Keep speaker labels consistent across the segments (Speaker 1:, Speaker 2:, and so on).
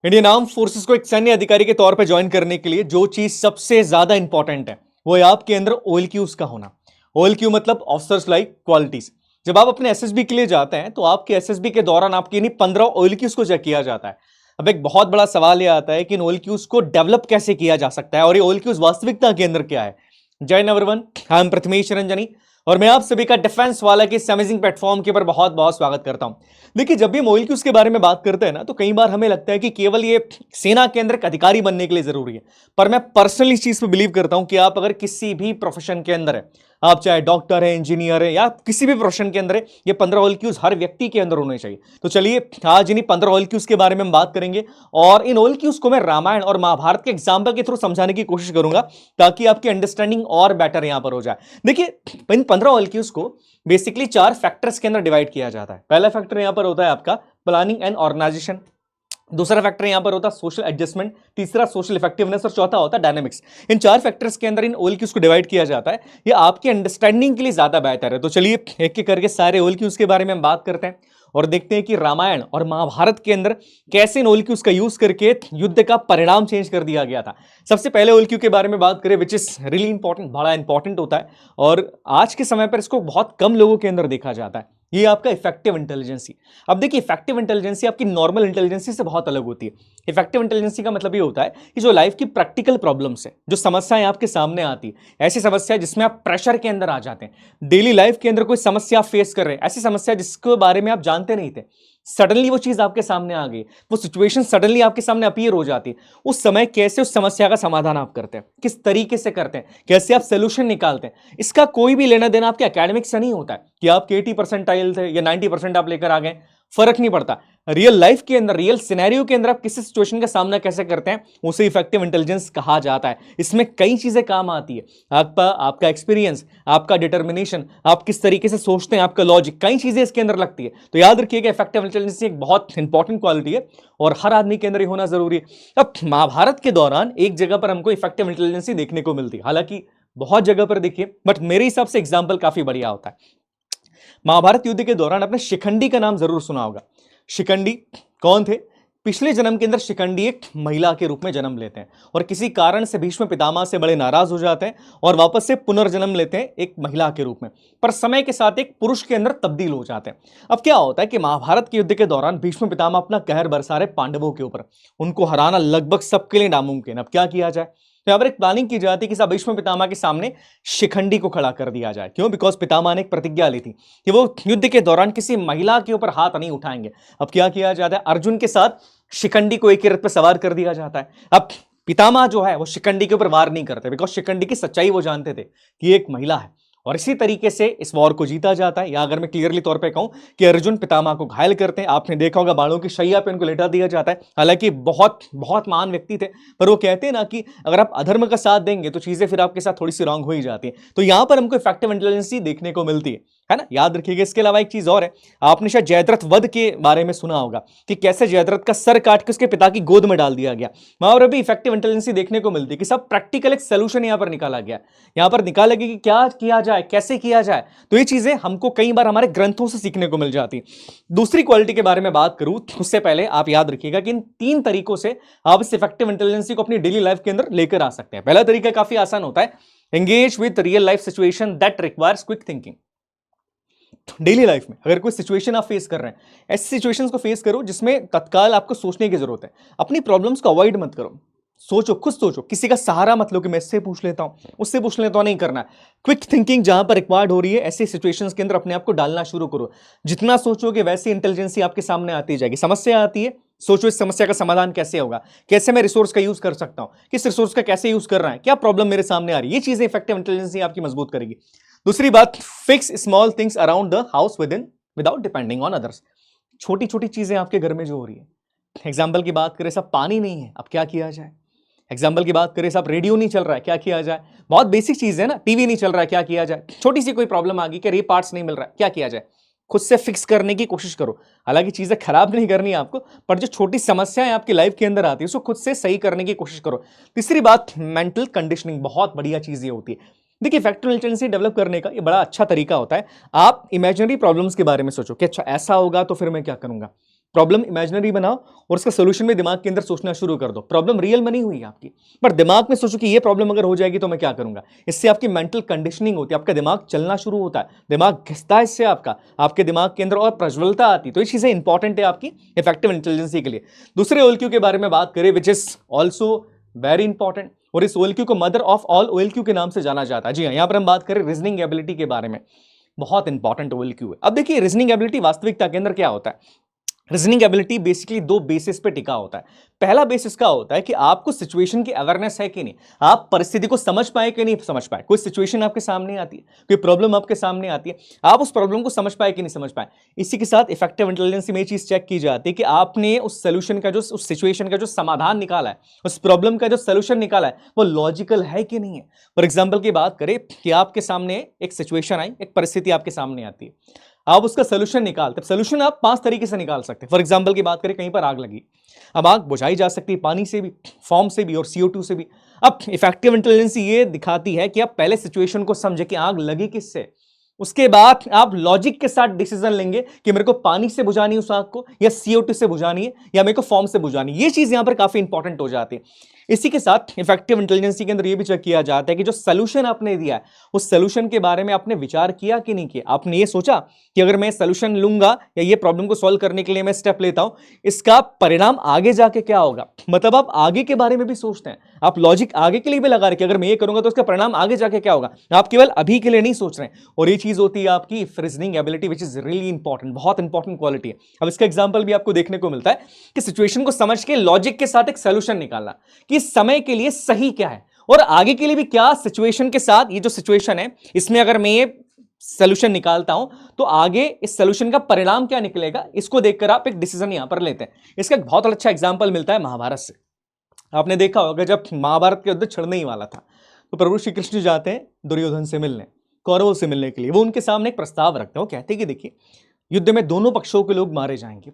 Speaker 1: Indian arm forces को एक सैन्य अधिकारी के तौर पर ज्वाइन करने के लिए जो चीज सबसे ज्यादा इंपॉर्टेंट है वो है आपके अंदर OLQs का होना। OLQ मतलब ऑफिसर्स लाइक क्वालिटीज। जब आप अपने एसएसबी के लिए जाते हैं तो आपके एसएसबी के दौरान आपकी इन्हीं 15 OLQs को चेक किया जाता है। अब एक बहुत बड़ा सवाल यह आता है कि इन OLQs को डेवलप कैसे किया जा सकता है और ये OLQs वास्तविकता के अंदर क्या है। जय नवरवन, आई एम प्रथमेश रंजनी और मैं आप सभी का डिफेंस वाला के इस अमेजिंग प्लेटफॉर्म के ऊपर बहुत बहुत स्वागत करता हूं। देखिए, जब भी हम OLQs के बारे में बात करते हैं ना तो कई बार हमें लगता है कि केवल ये सेना के अंदर एक अधिकारी बनने के लिए जरूरी है। पर मैं पर्सनली इस चीज पे बिलीव करता हूं कि आप अगर किसी भी प्रोफेशन के अंदर है, आप चाहे डॉक्टर है, इंजीनियर है या किसी भी प्रोफेशन के अंदर है, ये 15 OLQs हर व्यक्ति के अंदर होने चाहिए। तो चलिए आज इन्हीं 15 OLQs के बारे में हम बात करेंगे और इन OLQs को मैं रामायण और महाभारत के एग्जाम्पल के थ्रू समझाने की कोशिश करूंगा ताकि आपकी अंडरस्टैंडिंग और बेटर यहां पर हो जाए। देखिए, इन 15 OLQs को बेसिकली 4 फैक्टर्स के अंदर डिवाइड किया जाता है। पहला फैक्टर यहां पर होता है आपका प्लानिंग एंड ऑर्गेनाइजेशन, दूसरा फैक्टर यहां पर होता है सोशल एडजस्टमेंट, तीसरा सोशल इफेक्टिवनेस और चौथा होता है डायनेमिक्स। इन 4 फैक्टर्स के अंदर इन OLQs को डिवाइड किया जाता है। ये आपकी अंडरस्टैंडिंग के लिए ज्यादा बेहतर है। तो चलिए एक एक करके सारे OLQs के बारे में हम बात करते हैं और देखते हैं कि रामायण और महाभारत के अंदर कैसे इन OLQs का यूज करके युद्ध का परिणाम चेंज कर दिया गया था। सबसे पहले OLQ के बारे में बात करें विच इज रियली इंपॉर्टेंट, बड़ा इंपॉर्टेंट होता है और आज के समय पर इसको बहुत कम लोगों के अंदर देखा जाता है। ये आपका इफेक्टिव इंटेलिजेंसी। अब देखिए, इफेक्टिव इंटेलिजेंसी आपकी नॉर्मल इंटेलिजेंसी से बहुत अलग होती है। इफेक्टिव इंटेलिजेंसी का मतलब ये होता है कि जो लाइफ की प्रैक्टिकल प्रॉब्लम्स है, जो समस्याएं आपके सामने आती है, ऐसी समस्या जिसमें आप प्रेशर के अंदर आ जाते हैं, डेली लाइफ के अंदर कोई समस्या फेस कर रहे हैं, ऐसी समस्या जिसके बारे में आप जानते नहीं थे, सडनली वो चीज आपके सामने आ गई, वो सिचुएशन सडनली आपके सामने अपीयर हो जाती है। उस समय कैसे उस समस्या का समाधान आप करते हैं, किस तरीके से करते हैं, कैसे आप सोल्यूशन निकालते हैं, इसका कोई भी लेना देना आपके एकेडमिक से नहीं होता है कि आपके 80% आइल थे या 90% आप लेकर आ गए, फर्क नहीं पड़ता। रियल लाइफ के अंदर, रियल सिनेरियो के अंदर आप किसी सिचुएशन का सामना कैसे करते हैं, उसे इफेक्टिव इंटेलिजेंस कहा जाता है। इसमें कई चीजें काम आती है, आपका एक्सपीरियंस, आपका डिटर्मिनेशन, आप किस तरीके से सोचते हैं, आपका लॉजिक, कई चीजें इसके अंदर लगती है। तो याद रखिएगा, इफेक्टिव इंटेलिजेंस एक बहुत इंपॉर्टेंट क्वालिटी है और हर आदमी के अंदर ही होना जरूरी है। अब महाभारत के दौरान एक जगह पर हमको इफेक्टिव इंटेलिजेंस देखने को मिलती है, हालांकि बहुत जगह पर देखिए, बट मेरे हिसाब से एग्जाम्पल काफी बढ़िया होता है। महाभारत युद्ध के दौरान आपने शिखंडी का नाम जरूर सुना होगा। शिखंडी कौन थे? पिछले जन्म के अंदर शिखंडी एक महिला के रूप में जन्म लेते हैं और किसी कारण से भीष्म पितामह से बड़े नाराज हो जाते हैं और वापस से पुनर्जन्म लेते हैं एक महिला के रूप में, पर समय के साथ एक पुरुष के अंदर तब्दील हो जाते हैं। अब क्या होता है कि महाभारत के युद्ध के दौरान भीष्म पितामह अपना कहर बरसा रहे पांडवों के ऊपर, उनको हराना लगभग सबके लिए नामुमकिन। अब क्या किया जाए? तो यहाँ पर एक प्लानिंग की जाती है कि सब भीष्म पितामह के सामने शिखंडी को खड़ा कर दिया जाए। क्यों? बिकॉज पितामह ने एक प्रतिज्ञा ली थी कि वो युद्ध के दौरान किसी महिला के ऊपर हाथ नहीं उठाएंगे। अब क्या किया जाता है? अर्जुन के साथ शिखंडी को एक ही रथ पर सवार कर दिया जाता है। अब पितामह जो है वो शिखंडी के ऊपर वार नहीं करते बिकॉज शिखंडी की सच्चाई वो जानते थे कि एक महिला है और इसी तरीके से इस वॉर को जीता जाता है। या अगर मैं क्लियरली तौर पे कहूं कि अर्जुन पितामह को घायल करते हैं, आपने देखा होगा बाणों की शैया पे उनको लेटा दिया जाता है। हालांकि बहुत बहुत महान व्यक्ति थे, पर वो कहते हैं ना कि अगर आप अधर्म का साथ देंगे तो चीजें फिर आपके साथ थोड़ी सी रॉन्ग हो ही जाती है। तो यहां पर हमको इफेक्टिव इंटेलिजेंस देखने को मिलती है ना। याद रखिएगा। इसके अलावा एक चीज और है, आपने शायद जयद्रथ वध के बारे में सुना होगा कि कैसे जयद्रथ का सर काट के उसके पिता की गोद में डाल दिया गया। वहां पर भी इफेक्टिव इंटेलिजेंस देखने को मिलती है कि सब प्रैक्टिकल एक सोल्यूशन यहां पर निकाला गया। यहां पर निकाला गया कि क्या किया जाए, कैसे किया जाए। तो ये चीजें हमको कई बार हमारे ग्रंथों से सीखने को मिल जाती। दूसरी क्वालिटी के बारे में बात करूं उससे पहले आप याद रखिएगा कि इन 3 तरीकों से आप इस इफेक्टिव इंटेलिजेंस को अपनी डेली लाइफ के अंदर लेकर आ सकते हैं। पहला तरीका काफी आसान होता है, engage with real life situation that requires quick thinking. Daily life में अगर कोई सिचुएशन आप फेस कर रहे हैं, ऐसी सिचुएशंस को फेस करो जिसमें तत्काल आपको सोचने की जरूरत है। अपनी प्रॉब्लम्स को अवॉइड मत करो, सोचो, खुद सोचो, किसी का सहारा मत लो कि मैं इससे पूछ लेता हूं, उससे पूछ लेता हूं, नहीं करना है। क्विक थिंकिंग जहां पर रिक्वायर्ड हो रही है, ऐसी सिचुएशंस के अंदर अपने आप को डालना शुरू करो। जितना सोचोगे वैसी इंटेलिजेंसी आपके सामने आती जाएगी। समस्या आती है, सोचो इस समस्या का समाधान कैसे होगा, कैसे मैं रिसोर्स का यूज कर सकता हूं, किस रिसोर्स का कैसे यूज कर रहा है, क्या प्रॉब्लम मेरे सामने आ रही है। ये चीजें इफेक्टिव इंटेलिजेंसी आपकी मजबूत करेगी। दूसरी बात, fix small things around the house with in without depending on others. छोटी छोटी चीजें आपके घर में जो हो रही है, एग्जाम्पल की बात करें, सब पानी नहीं है, अब क्या किया जाए। एग्जाम्पल की बात करें, सब रेडियो नहीं चल रहा है, क्या किया जाए। बहुत बेसिक चीज है ना, टीवी नहीं चल रहा है, क्या किया जाए। छोटी सी कोई प्रॉब्लम आ गई कि रे पार्ट्स नहीं मिल रहा है, क्या किया जाए। खुद से फिक्स करने की कोशिश करो। हालांकि चीजें खराब नहीं करनी है आपको, पर जो छोटी समस्याएं आपकी लाइफ के अंदर आती है उसको खुद से सही करने की कोशिश करो। तीसरी बात, मेंटल कंडीशनिंग, बहुत बढ़िया चीज ये होती है। देखिए, इफेक्टिव इंटेलिजेंस डेवलप करने का ये बड़ा अच्छा तरीका होता है। आप इमेजिनरी प्रॉब्लम्स के बारे में सोचो कि अच्छा ऐसा होगा तो फिर मैं क्या करूंगा, प्रॉब्लम इमेजिनरी बनाओ और उसका सोल्यूशन भी दिमाग के अंदर सोचना शुरू कर दो। प्रॉब्लम रियल में नहीं हुई है आपकी, पर दिमाग में सोचो कि ये प्रॉब्लम अगर हो जाएगी तो मैं क्या करूंगा। इससे आपकी मेंटल कंडीशनिंग होती है, आपका दिमाग चलना शुरू होता है, दिमाग घिसता है इससे आपका, आपके दिमाग के अंदर और प्रज्वलता आती है। तो ये चीजें इंपॉर्टेंट है आपकी इफेक्टिव इंटेलिजेंसी के लिए। दूसरे OLQ के बारे में बात करें, which is also very important, और इस OLQ को मदर ऑफ ऑल OLQ के नाम से जाना जाता है। जी हाँ, यहां पर हम बात करें रीजनिंग एबिलिटी के बारे में, बहुत इंपॉर्टेंट OLQ है। अब देखिए रीजनिंग एबिलिटी वास्तविकता के अंदर क्या होता है। रीजनिंग एबिलिटी बेसिकली दो बेसिस पे टिका होता है। पहला बेसिस का होता है कि आपको सिचुएशन की अवेयरनेस है कि नहीं, आप परिस्थिति को समझ पाए कि नहीं समझ पाए। कोई सिचुएशन आपके सामने आती है, कोई प्रॉब्लम आपके सामने आती है, आप उस प्रॉब्लम को समझ पाए कि नहीं समझ पाए। इसी के साथ इफेक्टिव इंटेलिजेंस में ये चीज चेक की जाती है कि आपने उस सोल्यूशन का, जो उस सिचुएशन का जो समाधान निकाला है, उस प्रॉब्लम का जो सोल्यूशन निकाला है, वो लॉजिकल है कि नहीं है। फॉर एग्जाम्पल की बात करें कि आपके सामने एक सिचुएशन आई, एक परिस्थिति आपके सामने आती है, आप उसका सोल्यूशन निकालते हैं। सोल्यूशन आप 5 तरीके से निकाल सकते हैं। फॉर एग्जांपल की बात करें, कहीं पर आग लगी, अब आग बुझाई जा सकती है पानी से भी, फॉर्म से भी और CO2 से भी। अब इफेक्टिव इंटेलिजेंस ये दिखाती है कि आप पहले सिचुएशन को समझे कि आग लगी किससे, उसके बाद आप लॉजिक के साथ डिसीजन लेंगे कि मेरे को पानी से बुझानी है उस आग को, या CO2 से बुझानी है, या मेरे को फॉर्म से बुझानी है। ये चीज यहां पर काफी इंपॉर्टेंट हो जाती है। इसी के साथ इफेक्टिव इंटेलिजेंस के अंदर यह भी चेक किया जाता है कि जो सोल्यूशन आपने दिया है, उस सोल्यूशन के बारे में आपने विचार किया कि नहीं किया। आपने ये सोचा कि अगर मैं सोल्यूशन लूंगा या ये प्रॉब्लम को सॉल्व करने के लिए मैं स्टेप लेता हूं, इसका परिणाम आगे जाके क्या होगा। मतलब आप आगे के बारे में भी सोचते हैं, आप लॉजिक आगे के लिए भी लगा रहे कि अगर मैं ये करूंगा तो उसका परिणाम आगे जाके क्या होगा। आप केवल अभी के लिए नहीं सोच रहे हैं, और ये चीज होती है आपकी reasoning ability, which is really important, बहुत इंपॉर्टेंट क्वालिटी है। अब इसका एग्जांपल भी आपको देखने को मिलता है कि सिचुएशन को समझ के लॉजिक के साथ एक सोल्यूशन निकालना कि इस समय के लिए सही क्या है और आगे के लिए भी क्या। सिचुएशन के साथ ये जो सिचुएशन है, इसमें अगर मैं ये सोल्यूशन निकालता हूं तो आगे इस सोल्यूशन का परिणाम क्या निकलेगा, इसको देखकर आप एक डिसीजन यहां पर लेते हैं। इसका एक बहुत अच्छा एग्जांपल मिलता है महाभारत से। आपने देखा होगा जब महाभारत के युद्ध छिड़ने ही वाला था, तो प्रभु श्री कृष्ण जाते हैं दुर्योधन से मिलने, कौरवों से मिलने के लिए। वो उनके सामने एक प्रस्ताव रखते हैं, वो कहते हैं कि देखिए, युद्ध में दोनों पक्षों के लोग मारे जाएंगे,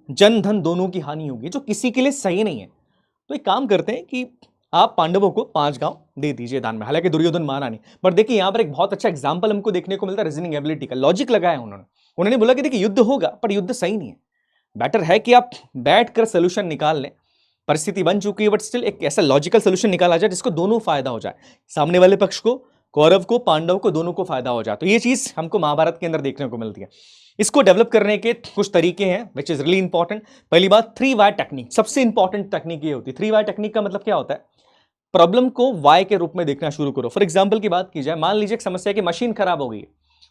Speaker 1: जन धन दोनों की हानि होगी, जो किसी के लिए सही नहीं है। तो एक काम करते हैं कि आप पांडवों को 5 गांव दे दीजिए दान में। हालांकि दुर्योधन माना नहीं, पर देखिए यहां पर एक बहुत अच्छा एग्जांपल हमको देखने को मिलता है रीजनिंग एबिलिटी का। लॉजिक लगाया उन्होंने बोला कि देखिए युद्ध होगा, पर युद्ध सही नहीं है, बेटर है कि आप बैठकर सोल्यूशन निकाल लें। परिस्थिति बन चुकी है, बट स्टिल एक ऐसा लॉजिकल सोल्यूशन निकाला जाए जिसको दोनों फायदा हो जाए, सामने वाले पक्ष को, कौरव को, पांडव को, दोनों को फायदा हो जाए। तो ये चीज हमको महाभारत के अंदर देखने को मिलती है। इसको डेवलप करने के कुछ तरीके हैं विच इज रियली इंपॉर्टेंट। पहली बात, 3 वाई टेक्निक, सबसे इंपॉर्टेंट टेक्निक ये होती है। 3 वाई टेक्निक का मतलब क्या होता है, प्रॉब्लम को वाई के रूप में देखना शुरू करो। फॉर एग्जाम्पल की बात की जाए, मान लीजिए एक समस्या है कि मशीन खराब हो गई है,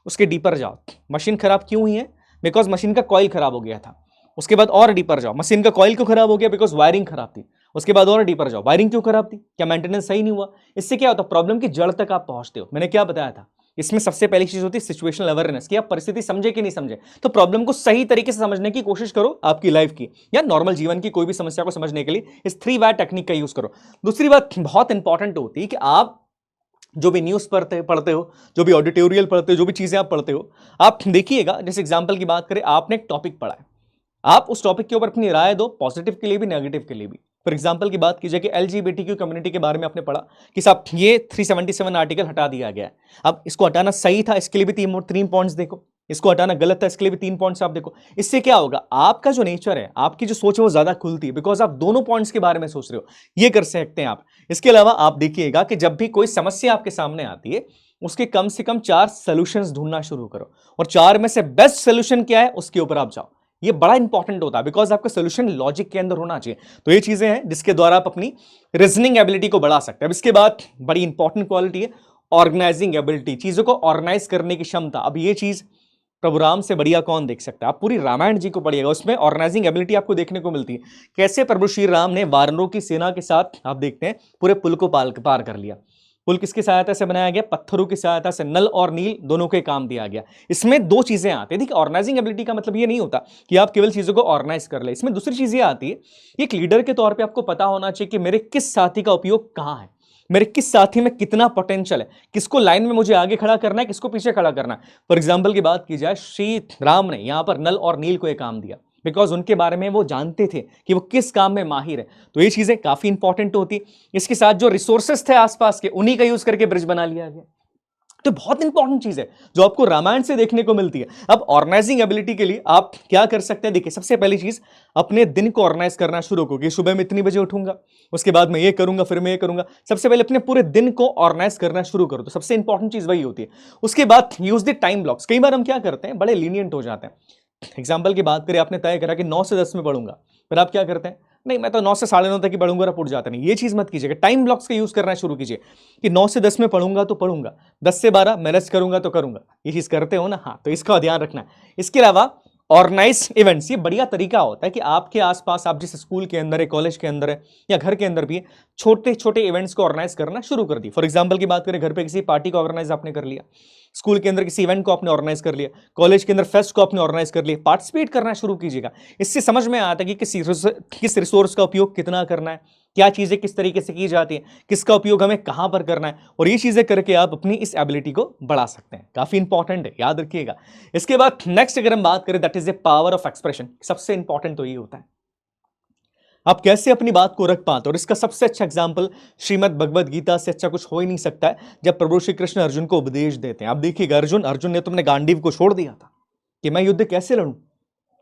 Speaker 1: उसके डीपर जाओ। मशीन खराब क्यों हुई है, बिकॉज मशीन का कॉइल खराब हो गया था। उसके बाद और डीपर जाओ, मशीन का कॉइल क्यों खराब हो गया, बिकॉज वायरिंग खराब थी। उसके बाद और डीपर जाओ, वायरिंग क्यों खराब थी, क्या मेंटेनेंस सही नहीं हुआ। इससे क्या होता है, प्रॉब्लम की जड़ तक आप पहुंचते हो। मैंने क्या बताया था, इसमें सबसे पहली चीज होती है सिचुएशनल अवेयरनेस, कि आप परिस्थिति समझे कि नहीं समझे। तो प्रॉब्लम को सही तरीके से समझने की कोशिश करो, आपकी लाइफ की या नॉर्मल जीवन की कोई भी समस्या को समझने के लिए इस 3 वाई टेक्निक का यूज करो। दूसरी बात बहुत इंपॉर्टेंट होती है कि आप जो भी न्यूज़ पढ़ते हो, जो भी ऑडिटोरियल पढ़ते हो, जो भी चीजें आप पढ़ते हो, आप देखिएगा। जैसे एग्जाम्पल की बात करें, आपने एक टॉपिक पढ़ा है, आप उस टॉपिक के ऊपर अपनी राय दो, पॉजिटिव के लिए भी, नेगेटिव के लिए भी। फॉर एग्जाम्पल की बात कीजिए कि LGBTQ कम्युनिटी के बारे में आपने पढ़ा कि साहब ये 377 आर्टिकल हटा दिया गया है। अब इसको हटाना सही था, इसके लिए भी 3 पॉइंट्स देखो, इसको हटाना गलत था, इसके लिए भी 3 पॉइंट्स आप देखो। इससे क्या होगा, आपका जो नेचर है, आपकी जो सोच है वो ज्यादा खुलती है, बिकॉज आप दोनों पॉइंट्स के बारे में सोच रहे हो। ये कर सकते हैं आप। इसके अलावा आप देखिएगा कि जब भी कोई समस्या आपके सामने आती है, उसके कम से कम 4 सॉल्यूशंस ढूंढना शुरू करो, और 4 में से बेस्ट सोल्यूशन क्या है उसके ऊपर आप जाओ। ये बड़ा इंपॉर्टेंट होता है, बिकॉज आपका सोल्यूशन लॉजिक के अंदर होना चाहिए। तो ये चीजें हैं जिसके द्वारा आप अपनी रीजनिंग एबिलिटी को बढ़ा सकते हैं। अब इसके बाद बड़ी इंपॉर्टेंट क्वालिटी है ऑर्गेनाइजिंग एबिलिटी, चीजों को ऑर्गेनाइज करने की क्षमता। अब ये चीज प्रभु राम से बढ़िया कौन देख सकता है। आप पूरी रामायण जी को पढ़िएगा, उसमें ऑर्गेनाइजिंग एबिलिटी आपको देखने को मिलती है। कैसे प्रभु श्री राम ने वानरों की सेना के साथ, आप देखते हैं, पूरे पुल को पार कर लिया। पुल किसकी सहायता से बनाया गया, पत्थरों की सहायता से। नल और नील दोनों के काम दिया गया। इसमें 2 चीजें आती है। देखिए, ऑर्गेनाइजिंग एबिलिटी का मतलब ये नहीं होता कि आप केवल चीजों को ऑर्गेनाइज कर ले। इसमें दूसरी चीज ये आती है, एक लीडर के तौर पे आपको पता होना चाहिए कि मेरे किस साथी का उपयोग कहां है, मेरे किस साथी में कितना पोटेंशियल है, किसको लाइन में मुझे आगे खड़ा करना है, किसको पीछे खड़ा करना है। फॉर एग्जाम्पल की बात की जाए, श्री राम ने यहां पर नल और नील को एक काम दिया, बिकॉज उनके बारे में वो जानते थे कि वो किस काम में माहिर है। तो ये चीजें काफी इंपॉर्टेंट होती। इसके साथ जो रिसोर्सेस थे आसपास के, उन्हीं का यूज करके ब्रिज बना लिया गया। तो बहुत इंपॉर्टेंट चीज है जो आपको रामायण से देखने को मिलती है। अब ऑर्गेनाइजिंग एबिलिटी के लिए आप क्या कर सकते हैं, देखिए सबसे पहली चीज अपने दिन को ऑर्गेनाइज करना शुरू करो कि सुबह में इतनी बजे उठूंगा, उसके बाद मैं ये करूंगा, फिर मैं ये करूंगा। सबसे पहले अपने पूरे दिन को ऑर्गेनाइज करना शुरू करो, तो सबसे इंपॉर्टेंट चीज वही होती है। उसके बाद यूज द टाइम ब्लॉक्स। कई बार हम क्या करते हैं, बड़े लीनियंट हो जाते हैं। एग्जाम्पल की बात करें, आपने तय करा कि 9 से 10 में पढ़ूंगा, फिर आप क्या करते हैं, नहीं मैं तो 9 से 9:30 तक ही पढ़ूंगा और उठ जाता नहीं। ये चीज मत कीजिएगा, टाइम ब्लॉक्स का यूज करना शुरू कीजिए कि 9 से 10 में पढ़ूंगा तो पढ़ूंगा, 10 से 12 मैनेज करूंगा तो करूंगा। ये चीज करते हो ना, हाँ, तो इसका ध्यान रखना है। इसके अलावा ऑर्गेनाइज इवेंट्स, ये बढ़िया तरीका होता है कि आपके आसपास, आप जिस स्कूल के अंदर है, कॉलेज के अंदर है या घर के अंदर भी है, छोटे छोटे इवेंट्स को ऑर्गेनाइज करना शुरू कर दी। फॉर एग्जांपल की बात करें, घर पे किसी पार्टी को ऑर्गेनाइज आपने कर लिया, स्कूल के अंदर किसी इवेंट को आपने ऑर्गेनाइज कर लिया, कॉलेज के अंदर फेस्ट को आपने ऑर्गेनाइज कर लिया, पार्टिसिपेट करना शुरू कीजिएगा। इससे समझ में आता है कि किस रिसोर्स का उपयोग कितना करना है, क्या चीजें किस तरीके से की जाती है, किसका उपयोग हमें कहां पर करना है, और ये चीजें करके आप अपनी इस एबिलिटी को बढ़ा सकते हैं। काफी इंपॉर्टेंट है, याद रखिएगा। इसके बाद नेक्स्ट अगर हम बात करें, that is a power of expression. सबसे इंपॉर्टेंट तो ये होता है आप कैसे अपनी बात को रख पाते हो, और इसका सबसे अच्छा एग्जाम्पल श्रीमद् भगवद गीता से अच्छा कुछ हो ही नहीं सकता है, जब प्रभु श्री कृष्ण अर्जुन को उपदेश देते हैं। आप देखिएगा, अर्जुन ने तुमने गांडीव को छोड़ दिया था कि मैं युद्ध कैसे लड़ूं,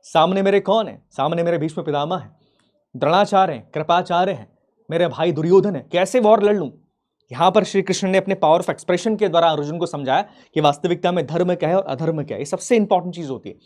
Speaker 1: सामने मेरे कौन है, सामने मेरे भीष्म पितामह है, द्रोणाचार्य है, कृपाचार्य है, मेरे भाई दुर्योधन है, कैसे वॉर लड़ लूं। यहां पर श्री कृष्ण ने अपने पावर ऑफ एक्सप्रेशन के द्वारा अर्जुन को समझाया कि वास्तविकता में धर्म क्या है और अधर्म क्या है। ये सबसे इंपॉर्टेंट चीज होती है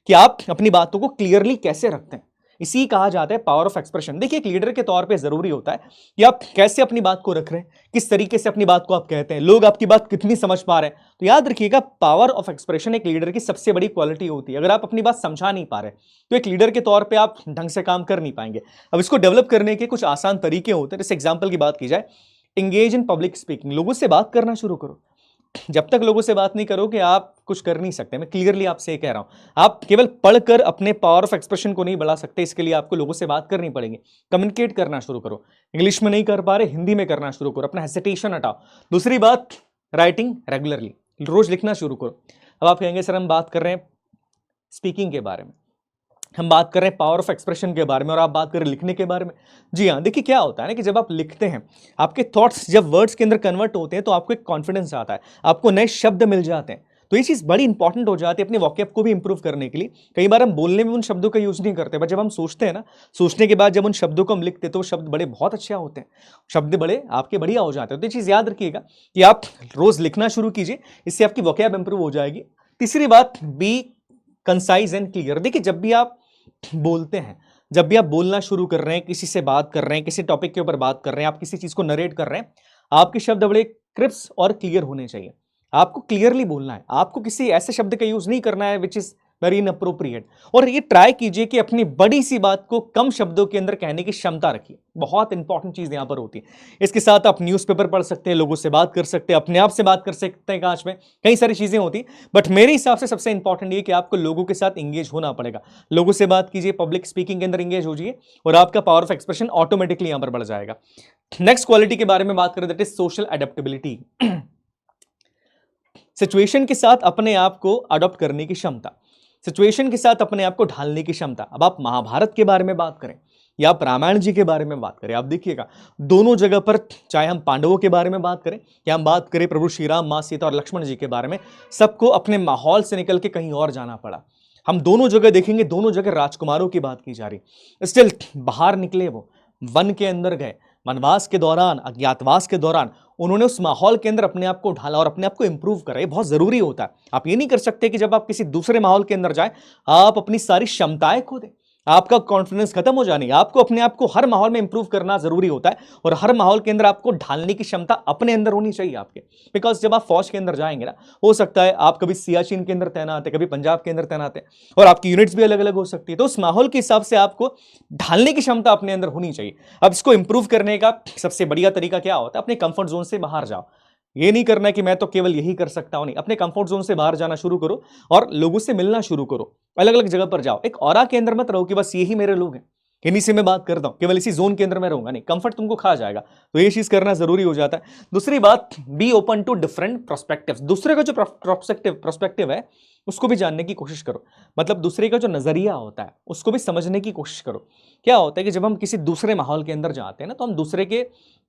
Speaker 1: कि आप अपनी बातों को क्लियरली कैसे रखते हैं, इसी कहा जाता है पावर ऑफ एक्सप्रेशन। देखिए, एक लीडर के तौर पे जरूरी होता है कि आप कैसे अपनी बात को रख रहे हैं, किस तरीके से अपनी बात को आप कहते हैं, लोग आपकी बात कितनी समझ पा रहे हैं। तो याद रखिएगा, पावर ऑफ एक्सप्रेशन एक लीडर की सबसे बड़ी क्वालिटी होती है। अगर आप अपनी बात समझा नहीं पा रहे तो एक लीडर के तौर पर आप ढंग से काम कर नहीं पाएंगे। अब इसको डेवलप करने के कुछ आसान तरीके होते हैं। जैसे एग्जाम्पल की बात की जाए, इंगेज इन पब्लिक स्पीकिंग, लोगों से बात करना शुरू करो। जब तक लोगों से बात नहीं करोगे आप कुछ कर नहीं सकते। मैं क्लियरली आपसे ये कह रहा हूं, आप केवल पढ़कर अपने पावर ऑफ एक्सप्रेशन को नहीं बढ़ा सकते। इसके लिए आपको लोगों से बात करनी पड़ेगी, कम्युनिकेट करना शुरू करो। इंग्लिश में नहीं कर पा रहे, हिंदी में करना शुरू करो, अपना हेसिटेशन हटाओ। दूसरी बात, राइटिंग रेगुलरली, रोज लिखना शुरू करो। अब आप कहेंगे सर हम बात कर रहे हैं स्पीकिंग के बारे में, हम बात कर रहे हैं पावर ऑफ एक्सप्रेशन के बारे में, और आप बात कर रहे हैं लिखने के बारे में। जी हाँ, देखिए क्या होता है ना कि जब आप लिखते हैं, आपके थॉट्स जब वर्ड्स के अंदर कन्वर्ट होते हैं तो आपको एक कॉन्फिडेंस आता है, आपको नए शब्द मिल जाते हैं। तो ये चीज़ बड़ी इंपॉर्टेंट हो जाती है अपने वॉकैब को भी इंप्रूव करने के लिए। कई बार हम बोलने में उन शब्दों का यूज नहीं करते, बट जब हम सोचते हैं ना, सोचने के बाद जब उन शब्दों को हम लिखते हैं तो वो शब्द बड़े बहुत अच्छे होते हैं, शब्द बड़े आपके बढ़िया हो जाते हैं। तो ये चीज़ याद रखिएगा कि आप रोज लिखना शुरू कीजिए, इससे आपकी वॉकैब इंप्रूव हो जाएगी। तीसरी बात, बी कंसाइज एंड क्लियर। देखिए, जब भी आप बोलते हैं, जब भी आप बोलना शुरू कर रहे हैं, किसी से बात कर रहे हैं, किसी टॉपिक के ऊपर बात कर रहे हैं, आप किसी चीज को नरेट कर रहे हैं, आपके शब्द बड़े क्रिस्प और क्लियर होने चाहिए। आपको क्लियरली बोलना है, आपको किसी ऐसे शब्द का यूज नहीं करना है विच इज वेरी इनअप्रोप्रिएट। और ये ट्राई कीजिए कि अपनी बड़ी सी बात को कम शब्दों के अंदर कहने की क्षमता रखिए। बहुत इंपॉर्टेंट चीज यहां पर होती है। इसके साथ आप न्यूज़पेपर पढ़ सकते हैं, लोगों से बात कर सकते हैं, अपने आप से बात कर सकते हैं, कांच में कई सारी चीजें होती है। बट मेरे हिसाब से सबसे इंपॉर्टेंट ये कि आपको लोगों के साथ इंगेज होना पड़ेगा। लोगों से बात कीजिए, पब्लिक स्पीकिंग के अंदर इंगेज हो जाइए, और आपका पावर ऑफ एक्सप्रेशन ऑटोमेटिकली यहां पर बढ़ जाएगा। नेक्स्ट क्वालिटी के बारे में बात करें, that is social adaptability. Situation के साथ अपने आप को अडॉप्ट करने की क्षमता, सिचुएशन के साथ अपने आप को ढालने की क्षमता। अब आप महाभारत के बारे में बात करें या आप रामायण जी के बारे में बात करें, आप देखिएगा दोनों जगह पर, चाहे हम पांडवों के बारे में बात करें या हम बात करें प्रभु श्री राम, माँ सीता और लक्ष्मण जी के बारे में, सबको अपने माहौल से निकल के कहीं और जाना पड़ा। हम दोनों जगह देखेंगे, दोनों जगह राजकुमारों की बात की जा रही। स्टिल बाहर निकले, वो वन के अंदर गए, वनवास के दौरान, अज्ञातवास के दौरान उन्होंने उस माहौल के अंदर अपने आप को ढाला और अपने आप को इंप्रूव करा। ये बहुत जरूरी होता है। आप ये नहीं कर सकते कि जब आप किसी दूसरे माहौल के अंदर जाए आप अपनी सारी क्षमताएं खो दें, आपका कॉन्फिडेंस खत्म हो जानी। आपको अपने आप को हर माहौल में इंप्रूव करना जरूरी होता है, और हर माहौल के अंदर आपको ढालने की क्षमता अपने अंदर होनी चाहिए आपके। बिकॉज जब आप फौज के अंदर जाएंगे ना, हो सकता है आप कभी सियाचिन के अंदर तैनात है, कभी पंजाब के अंदर तैनात है, और आपकी यूनिट्स भी अलग अलग हो सकती है। तो उस माहौल के हिसाब से आपको ढालने की क्षमता अपने अंदर होनी चाहिए। अब इसको इंप्रूव करने का सबसे बढ़िया तरीका क्या होता है, अपने कंफर्ट जोन से बाहर जाओ। ये नहीं करना कि मैं तो केवल यही कर सकता हूं, नहीं, अपने कंफर्ट जोन से बाहर जाना शुरू करो और लोगों से मिलना शुरू करो। अलग अलग जगह पर जाओ। एक ऑरा के अंदर मत रहो कि बस यही मेरे लोग हैं, इन्हीं से मैं बात करता हूं, केवल इसी जोन के अंदर मैं रहूंगा, नहीं, कंफर्ट तुमको खा जाएगा। तो ये चीज करना जरूरी हो जाता है। दूसरी बात, be open to different prospectives. दूसरे का जो प्रोस्पेक्टिव है उसको भी जानने की कोशिश करो। मतलब दूसरे का जो नजरिया होता है उसको भी समझने की कोशिश करो। क्या होता है कि जब हम किसी दूसरे माहौल के अंदर जाते हैं ना, तो हम दूसरे के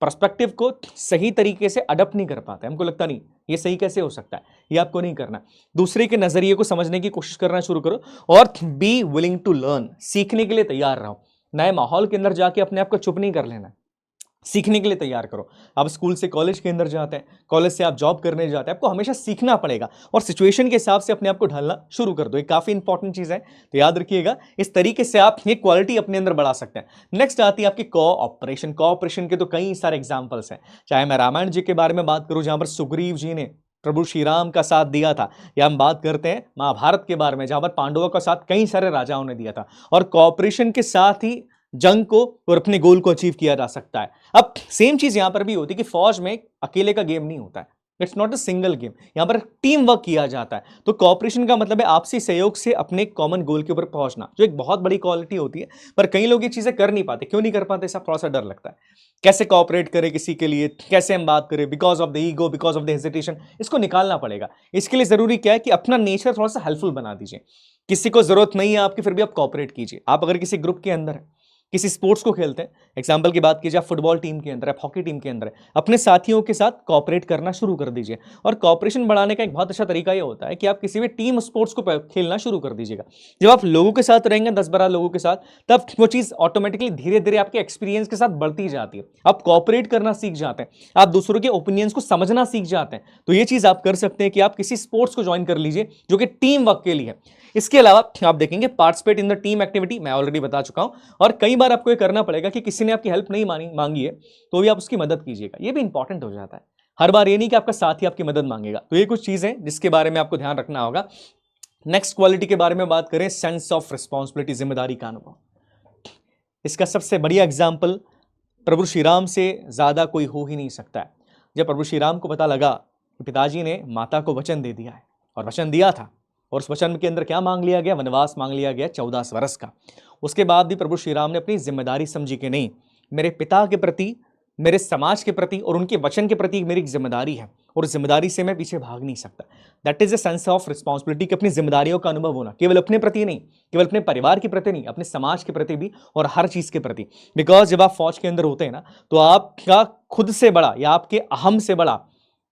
Speaker 1: पर्सपेक्टिव को सही तरीके से अडप्ट नहीं कर पाते। हमको लगता नहीं ये सही कैसे हो सकता है, ये आपको नहीं करना। दूसरे के नजरिए को समझने की कोशिश करना शुरू करो और बी विलिंग टू लर्न, सीखने के लिए तैयार रहो। नए माहौल के अंदर जाके अपने आप को चुप नहीं कर लेना, सीखने के लिए तैयार करो। आप स्कूल से कॉलेज के अंदर जाते हैं, कॉलेज से आप जॉब करने जाते हैं, आपको हमेशा सीखना पड़ेगा और सिचुएशन के हिसाब से अपने आप को ढालना शुरू कर दो। ये काफी इंपॉर्टेंट चीज है, तो याद रखिएगा। इस तरीके से आप ये क्वालिटी अपने अंदर बढ़ा सकते हैं। नेक्स्ट आती है आपकी कोऑपरेशन। कोऑपरेशन के तो कई सारे एग्जाम्पल्स हैं, चाहे मैं रामायण जी के बारे में बात करूं जहां पर सुग्रीव जी ने प्रभु श्री राम का साथ दिया था, या हम बात करते हैं महाभारत के बारे में जहां पर पांडवों का साथ कई सारे राजाओं ने दिया था। और कोऑपरेशन के साथ ही जंग को और अपने गोल को अचीव किया जा सकता है। अब सेम चीज यहां पर भी होती है कि फौज में अकेले का गेम नहीं होता है, it's not a single game, यहां पर टीम वर्क किया जाता है। तो कोऑपरेशन का मतलब है आपसी सहयोग से अपने कॉमन गोल के ऊपर पहुंचना, जो एक बहुत बड़ी क्वालिटी होती है। पर कई लोग ये चीजें कर नहीं पाते। क्यों नहीं कर पाते? ऐसा थोड़ा सा डर लगता है। कैसे कोऑपरेट करें किसी के लिए, कैसे हम बात करें, because of the ego, because of the hesitation, इसको निकालना पड़ेगा। इसके लिए जरूरी क्या है कि अपना नेचर थोड़ा सा हेल्पफुल बना दीजिए। किसी को जरूरत नहीं है आपकी, फिर भी आप कोऑपरेट कीजिए। आप अगर किसी ग्रुप के अंदर है, किसी स्पोर्ट्स को खेलते हैं, एग्जांपल की बात कीजिए, आप फुटबॉल टीम के अंदर है, हॉकी टीम के अंदर है, अपने साथियों के साथ कोऑपरेट करना शुरू कर दीजिए। और कोऑपरेशन बढ़ाने का एक बहुत अच्छा तरीका ये होता है कि आप किसी भी टीम स्पोर्ट्स को खेलना शुरू कर दीजिएगा। जब आप लोगों के साथ रहेंगे, 10-12 लोगों के साथ, तब वो चीज ऑटोमेटिकली धीरे धीरे आपके एक्सपीरियंस के साथ बढ़ती जाती है। आप कोऑपरेट करना सीख जाते हैं, आप दूसरों के ओपिनियंस को समझना सीख जाते हैं। तो ये चीज आप कर सकते हैं कि आप किसी स्पोर्ट्स को ज्वाइन कर लीजिए जो कि टीम वर्क के लिए है। इसके अलावा आप देखेंगे participate in the team activity, मैं ऑलरेडी बता चुका हूं। और कई बार आपको ये करना पड़ेगा कि किसी ने आपकी हेल्प नहीं मांगी है, तो भी आप उसकी मदद कीजिएगा। ये भी इंपॉर्टेंट हो जाता है। हर बार ये नहीं कि आपका साथी आपकी मदद मांगेगा। तो ये कुछ चीजें जिसके बारे में आपको ध्यान रखना होगा। नेक्स्ट क्वालिटी के बारे में बात करें, सेंस ऑफ रिस्पॉन्सिबिलिटी, जिम्मेदारी का अनुभव। इसका सबसे बढ़िया एग्जाम्पल प्रभु श्री राम से ज्यादा कोई हो ही नहीं सकता है। जब प्रभु श्री राम को पता लगा कि पिताजी ने माता को वचन दे दिया है, और वचन दिया था, और उस वचन के अंदर क्या मांग लिया गया? वनवास मांग लिया गया 14 वर्ष का। उसके बाद भी प्रभु श्री राम ने अपनी जिम्मेदारी समझी कि नहीं, मेरे पिता के प्रति, मेरे समाज के प्रति और उनके वचन के प्रति मेरी जिम्मेदारी है, और जिम्मेदारी से मैं पीछे भाग नहीं सकता। That is a sense of responsibility, कि अपनी जिम्मेदारियों का अनुभव होना, केवल अपने प्रति नहीं, केवल अपने परिवार के प्रति नहीं, अपने समाज के प्रति भी, और हर चीज के प्रति। बिकॉज जब आप फौज के अंदर होते हैं ना, तो आपका खुद से बड़ा या आपके अहम से बड़ा,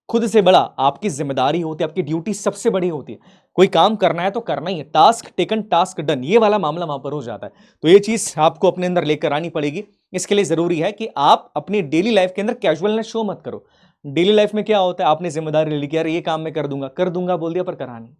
Speaker 1: खुद से बड़ा आपकी जिम्मेदारी होती है, आपकी ड्यूटी सबसे बड़ी होती है। कोई काम करना है तो करना ही है, टास्क टेकन टास्क डन, ये वाला मामला वहां पर हो जाता है। तो ये चीज आपको अपने अंदर लेकर आनी पड़ेगी। इसके लिए जरूरी है कि आप अपनी डेली लाइफ के अंदर कैजुअलनेस शो मत करो। डेली लाइफ में क्या होता है, आपने जिम्मेदारी ले ली कि यार ये काम मैं कर दूंगा बोल दिया, पर करा नहीं।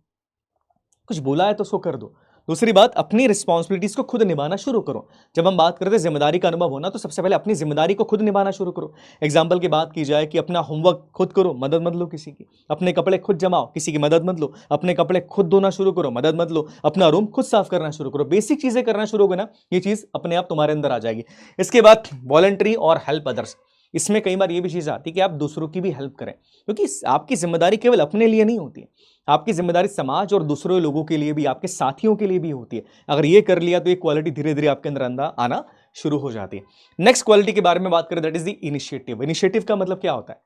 Speaker 1: कुछ बोला है तो उसको कर दो। दूसरी बात, अपनी रिस्पॉन्सिबिलिटीज को खुद निभाना शुरू करो। जब हम बात करते हैं जिम्मेदारी का अनुभव होना, तो सबसे पहले अपनी जिम्मेदारी को खुद निभाना शुरू करो। एग्जाम्पल की बात की जाए कि अपना होमवर्क खुद करो, मदद मत लो किसी की। अपने कपड़े खुद जमाओ, किसी की मदद मत लो। अपने कपड़े खुद धोना शुरू करो, मदद मत लो। अपना रूम खुद साफ करना शुरू करो। बेसिक चीजें करना शुरू करो ना, ये चीज अपने आप तुम्हारे अंदर आ जाएगी। इसके बाद वॉलंटरी और हेल्प अदर्स। इसमें कई बार ये भी चीज आती है कि आप दूसरों की भी हेल्प करें, क्योंकि आपकी जिम्मेदारी केवल अपने लिए नहीं होती है, आपकी जिम्मेदारी समाज और दूसरे लोगों के लिए भी, आपके साथियों के लिए भी होती है। अगर ये कर लिया तो ये क्वालिटी धीरे धीरे आपके अंदर आना शुरू हो जाती है। नेक्स्ट क्वालिटी के बारे में बात करें, that is the initiative. Initiative का मतलब क्या होता है?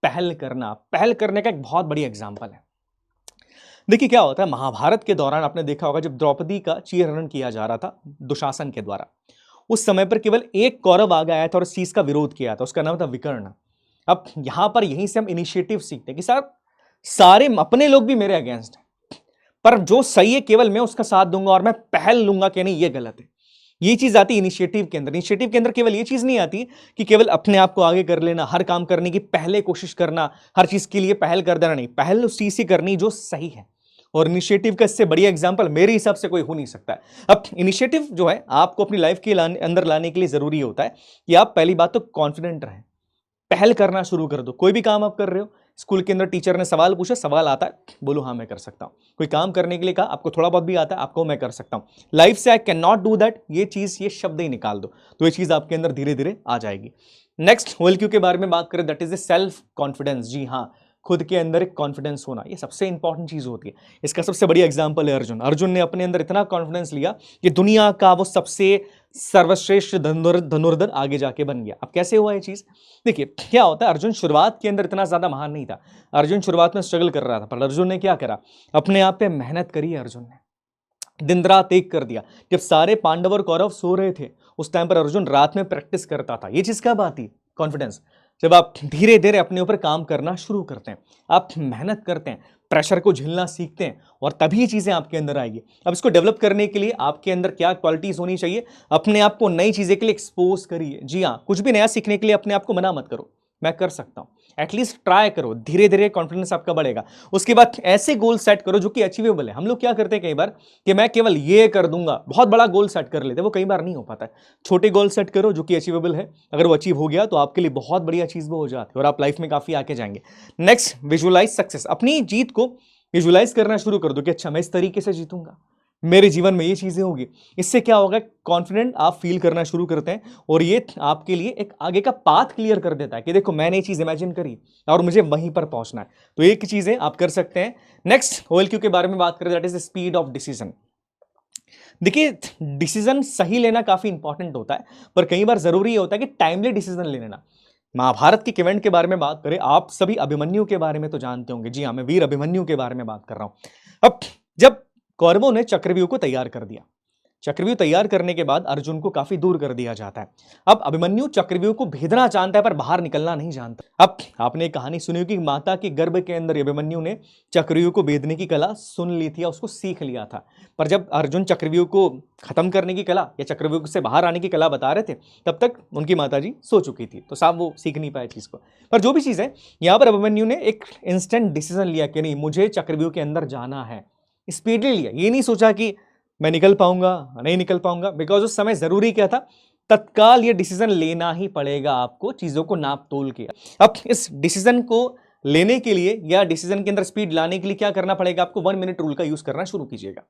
Speaker 1: पहल करना। पहल करने का एक बहुत बड़ी एग्जाम्पल है। देखिए क्या होता है, महाभारत के दौरान आपने देखा होगा जब द्रौपदी का चीरहरण किया जा रहा था दुशासन के द्वारा, उस समय पर केवल एक कौरव आगे आया था और इस चीज का विरोध किया था, उसका नाम था विकर्ण। अब यहां पर यहीं से हम इनिशिएटिव सीखते हैं कि सर सारे अपने लोग भी मेरे अगेंस्ट हैं, पर जो सही है केवल मैं उसका साथ दूंगा और मैं पहल लूंगा कि नहीं ये गलत है। ये चीज आती है इनिशिएटिव के अंदर। इनिशिएटिव के अंदर केवल ये चीज नहीं आती कि केवल अपने आप को आगे कर लेना, हर काम करने की पहले कोशिश करना, हर चीज के लिए पहल कर देना, नहीं, पहल उस चीज से करनी जो सही है। और इनिशिएटिव का इससे बढ़िया एग्जांपल मेरे हिसाब से कोई हो नहीं सकता है। अब इनिशिएटिव जो है आपको अपनी लाइफ के अंदर लाने के लिए जरूरी होता है कि आप पहली बात तो कॉन्फिडेंट रहें, पहल करना शुरू कर दो। कोई भी काम आप कर रहे हो, स्कूल के अंदर टीचर ने सवाल पूछा, सवाल आता है, बोलो हाँ मैं कर सकता हूं। कोई काम करने के लिए कहा, आपको थोड़ा बहुत भी आता है, आपको मैं कर सकता हूं। लाइफ से I can not do that, ये चीज, ये शब्द ही निकाल दो, तो ये चीज आपके अंदर धीरे धीरे आ जाएगी। नेक्स्ट OLQ के बारे में बात करें, that is the self confidence. जी हाँ, खुद के अंदर एक कॉन्फिडेंस होना, ये सबसे इंपॉर्टेंट चीज होती है। इसका सबसे बढ़िया एग्जांपल है अर्जुन। अर्जुन ने अपने अंदर इतना कॉन्फिडेंस लिया कि दुनिया का वो सबसे सर्वश्रेष्ठ धनुर्धर आगे जाके बन गया। अब कैसे हुआ ये चीज? देखिए क्या होता है, अर्जुन शुरुआत के अंदर इतना ज्यादा महान नहीं था। अर्जुन शुरुआत में स्ट्रगल कर रहा था, पर अर्जुन ने क्या करा, अपने आप पे मेहनत करी। अर्जुन ने दिन रात एक कर दिया। जब सारे पांडव और कौरव सो रहे थे उस टाइम पर अर्जुन रात में प्रैक्टिस करता था। ये चीज कब आती? कॉन्फिडेंस। जब आप धीरे धीरे अपने ऊपर काम करना शुरू करते हैं, आप मेहनत करते हैं, प्रेशर को झेलना सीखते हैं, और तभी ये चीजें आपके अंदर आएगी। अब इसको डेवलप करने के लिए आपके अंदर क्या क्वालिटीज होनी चाहिए? अपने आप को नई चीजें के लिए एक्सपोज करिए। जी हाँ, कुछ भी नया सीखने के लिए अपने आप को मना मत करो, मैं कर सकता हूं, एटलीस्ट ट्राई करो। धीरे धीरे कॉन्फिडेंस आपका बढ़ेगा। उसके बाद ऐसे गोल सेट करो जो कि अचीवेबल है। हम लोग क्या करते हैं कई बार कि मैं केवल ये कर दूंगा, बहुत बड़ा गोल सेट कर लेते हैं, वो कई बार नहीं हो पाता है। छोटे गोल सेट करो जो कि अचीवेबल है। अगर वो अचीव हो गया तो आपके लिए बहुत बढ़िया चीज वो हो जाती है और आप लाइफ में काफी आगे जाएंगे। Next, visualise success. अपनी जीत को विजुअलाइज करना शुरू कर दो कि अच्छा मैं इस तरीके से जीतूंगा, मेरे जीवन में ये चीजें होगी। इससे क्या होगा, कॉन्फिडेंट आप फील करना शुरू करते हैं और ये आपके लिए एक आगे का पाथ क्लियर कर देता है कि देखो मैंने ये चीज इमेजिन करी और मुझे वहीं पर पहुंचना है। तो एक चीजें आप कर सकते हैं। नेक्स्ट, OLQ के बारे में बात करें, that is the speed of decision. देखिए डिसीजन सही लेना काफी इंपॉर्टेंट होता है, पर कई बार जरूरी होता है कि टाइमली डिसीजन ले लेना। महाभारत के इवेंट के बारे में बात करें, आप सभी अभिमन्यु के बारे में तो जानते होंगे। जी हाँ, मैं वीर अभिमन्यु के बारे में बात कर रहा हूं। अब जब कौरवों ने चक्रव्यूह को तैयार कर दिया, चक्रव्यूह तैयार करने के बाद अर्जुन को काफी दूर कर दिया जाता है। अब अभिमन्यु चक्रव्यूह को भेदना जानता है पर बाहर निकलना नहीं जानता। अब आपने एक कहानी सुनी होगी, माता के गर्भ के अंदर अभिमन्यु ने चक्रव्यूह को भेदने की कला सुन ली थी, उसको सीख लिया था। पर जब अर्जुन चक्रव्यूह को खत्म करने की कला या चक्रव्यूह से बाहर आने की कला बता रहे थे, तब तक उनकी माताजी सो चुकी थी, तो साहब वो सीख नहीं पाए चीज को। पर जो भी चीज है, यहाँ पर अभिमन्यु ने एक इंस्टेंट डिसीजन लिया कि नहीं, मुझे चक्रव्यूह के अंदर जाना है। स्पीडली लिया, ये नहीं सोचा कि मैं निकल पाऊंगा नहीं निकल पाऊंगा, बिकॉज उस समय जरूरी क्या था, तत्काल ये डिसीजन लेना ही पड़ेगा आपको, चीजों को नाप तोल के। अब इस डिसीजन को लेने के लिए या डिसीजन के अंदर स्पीड लाने के लिए क्या करना पड़ेगा आपको? 1 मिनट रूल का यूज करना शुरू कीजिएगा।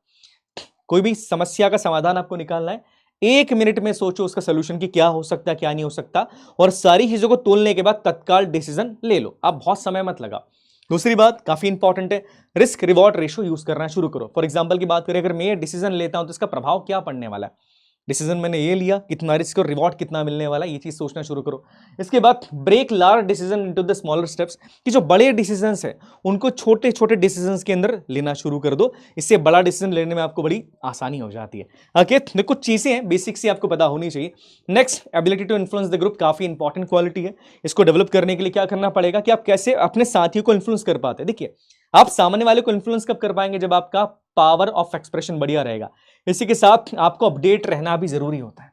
Speaker 1: कोई भी समस्या का समाधान आपको निकालना है, 1 मिनट में सोचो उसका सोल्यूशन कि क्या हो सकता है क्या नहीं हो सकता, और सारी चीजों को तोलने के बाद तत्काल डिसीजन ले लो। आप बहुत समय मत लगा। दूसरी बात काफी इंपॉर्टेंट है, रिस्क रिवॉर्ड रेशियो यूज करना शुरू करो। फॉर एग्जांपल की बात करें, अगर मैं ये डिसीजन लेता हूं तो इसका प्रभाव क्या पड़ने वाला है, डिसीजन मैंने ये लिया, कितना रिस्क और रिवॉर्ड कितना मिलने वाला है, ये चीज सोचना शुरू करो। इसके बाद break large decision into the smaller steps, कि जो बड़े डिसीजंस है उनको छोटे छोटे डिसीजंस के अंदर लेना शुरू कर दो। इससे बड़ा डिसीजन लेने में आपको बड़ी आसानी हो जाती है। ओके, तो कुछ चीजें हैं बेसिक सी आपको पता होनी चाहिए। Next, ability to influence the group, काफी इंपॉर्टेंट क्वालिटी है। इसको डेवलप करने के लिए क्या करना पड़ेगा कि आप कैसे अपने साथियों को इन्फ्लुएंस कर पाते हैं। देखिए आप सामने वाले को इन्फ्लुएंस कब कर पाएंगे, जब आपका पावर ऑफ एक्सप्रेशन बढ़िया रहेगा। इसी के साथ आपको अपडेट रहना भी जरूरी होता है,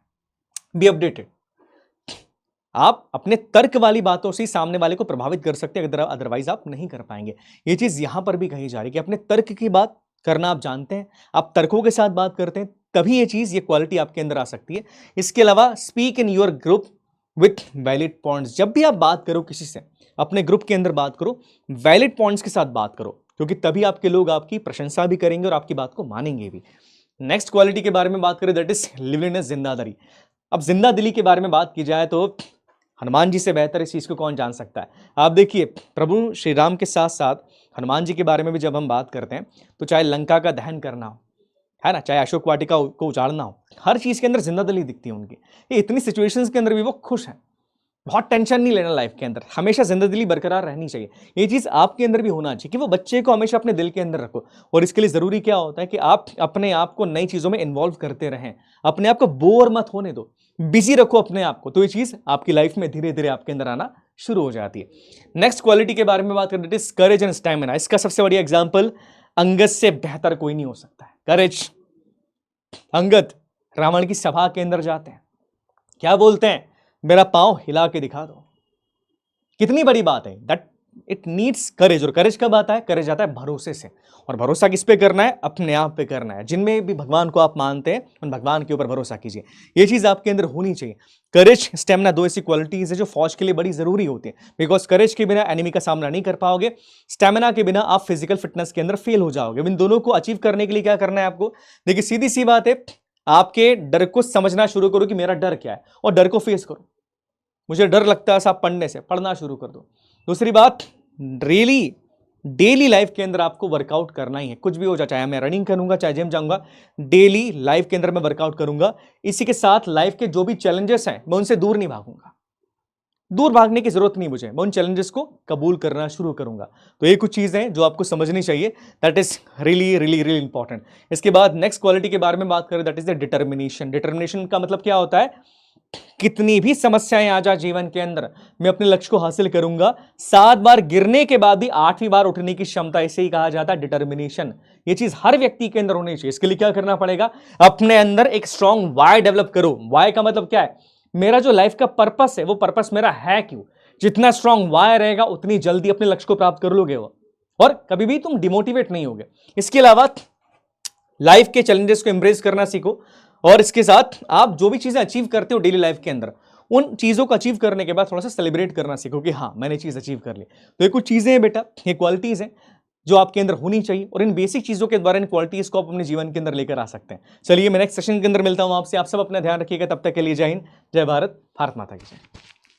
Speaker 1: बी अपडेटेड। आप अपने तर्क वाली बातों से सामने वाले को प्रभावित कर सकते हैं, अदरवाइज आप नहीं कर पाएंगे। ये चीज यहां पर भी कही जा रही है कि अपने तर्क की बात करना आप जानते हैं, आप तर्कों के साथ बात करते हैं, तभी ये चीज ये क्वालिटी आपके अंदर आ सकती है। इसके अलावा speak in your group with valid points. जब भी आप बात करो किसी से, अपने ग्रुप के अंदर बात करो, वैलिड पॉइंट्स के साथ बात करो, क्योंकि तभी आपके लोग आपकी प्रशंसा भी करेंगे और आपकी बात को मानेंगे भी। नेक्स्ट क्वालिटी के बारे में बात करें, दैट इज लिवलीनेस, जिंदादिली। अब जिंदा दिली के बारे में बात की जाए तो हनुमान जी से बेहतर इस चीज को कौन जान सकता है। आप देखिए प्रभु श्री राम के साथ साथ हनुमान जी के बारे में भी जब हम बात करते हैं, तो चाहे लंका का दहन करना हो, है ना, चाहे अशोक वाटिका को उजाड़ना हो, हर चीज के अंदर जिंदा दिली दिखती है उनकी। ये इतनी सिचुएशंस के अंदर भी वो खुश हैं, बहुत टेंशन नहीं लेना लाइफ के अंदर, हमेशा जिंदगी बरकरार रहनी चाहिए। ये चीज आपके अंदर भी होना चाहिए कि वो बच्चे को हमेशा अपने दिल के अंदर रखो। और इसके लिए जरूरी क्या होता है कि आप अपने आप को नई चीजों में इन्वॉल्व करते रहें, अपने आप को बोर मत होने दो, बिजी रखो अपने आप को, तो ये चीज आपकी लाइफ में धीरे धीरे आपके अंदर आना शुरू हो जाती है। नेक्स्ट क्वालिटी के बारे में बात करें, it is courage and stamina. इसका सबसे बढ़िया एग्जाम्पल अंगद से बेहतर कोई नहीं हो सकता है। करेज, अंगद रावण की सभा के अंदर जाते हैं, क्या बोलते हैं, मेरा पांव हिला के दिखा दो। कितनी बड़ी बात है, दैट इट नीड्स करेज। और करेज कब आता है, करेज आता है भरोसे से। और भरोसा किस पे करना है, अपने आप पे करना है। जिनमें भी भगवान को आप मानते हैं उन भगवान के ऊपर भरोसा कीजिए, ये चीज आपके अंदर होनी चाहिए। करेज, स्टेमिना, दो ऐसी क्वालिटीज है जो फौज के लिए बड़ी जरूरी होती है, बिकॉज करेज के बिना एनिमी का सामना नहीं कर पाओगे, स्टेमिना के बिना आप फिजिकल फिटनेस के अंदर फेल हो जाओगे। इन दोनों को अचीव करने के लिए क्या करना है आपको, देखिए सीधी सी बात है, आपके डर को समझना शुरू करो कि मेरा डर क्या है, और डर को फेस करो। मुझे डर लगता है साहब पढ़ने से, पढ़ना शुरू कर दो। दूसरी बात, रियली डेली लाइफ के अंदर आपको वर्कआउट करना ही है, कुछ भी हो जाए, चाहे मैं रनिंग करूंगा, चाहे जिम जाऊंगा, डेली लाइफ के अंदर मैं वर्कआउट करूंगा। इसी के साथ लाइफ के जो भी चैलेंजेस हैं मैं उनसे दूर नहीं भागूंगा, दूर भागने की जरूरत नहीं मुझे, मैं उन चैलेंजेस को कबूल करना शुरू करूंगा। तो ये कुछ चीजें हैं जो आपको समझनी चाहिए, that is really really really important. इसके बाद नेक्स्ट क्वालिटी के बारे में बात करें, that is the determination. Determination का मतलब क्या होता है, कितनी भी समस्याएं आ जाए जीवन के अंदर, मैं अपने लक्ष्य को हासिल करूंगा। 7 बार गिरने के बाद भी 8वीं बार उठने की क्षमता, इसे ही कहा जाता है डिटर्मिनेशन। ये चीज हर व्यक्ति के अंदर होनी चाहिए। इसके लिए क्या करना पड़ेगा, अपने अंदर एक स्ट्रॉन्ग वाई डेवलप करो। वाई का मतलब क्या है, मेरा जो लाइफ का पर्पस है वो पर्पस मेरा है क्यों। जितना स्ट्रॉन्ग वाई रहेगा उतनी जल्दी अपने लक्ष्य को प्राप्त कर लोगे वो, और कभी भी तुम डिमोटिवेट नहीं होगे। इसके अलावा लाइफ के चैलेंजेस को एम्ब्रेस करना सीखो, और इसके साथ आप जो भी चीजें अचीव करते हो डेली लाइफ के अंदर, उन चीजों को अचीव करने के बाद थोड़ा सा सेलिब्रेट करना सीखो कि हाँ मैंने चीज अचीव कर ली। तो ये कुछ चीजें हैं बेटा, ये क्वालिटीज हैं जो आपके अंदर होनी चाहिए, और इन बेसिक चीजों के द्वारा इन क्वालिटीज को आप अपने जीवन के अंदर लेकर आ सकते हैं। चलिए मैं नेक्स्ट सेशन के अंदर मिलता हूं आपसे, आप सब अपना ध्यान रखिएगा, तब तक के लिए जय हिंद, जय भारत, भारत माता की जय।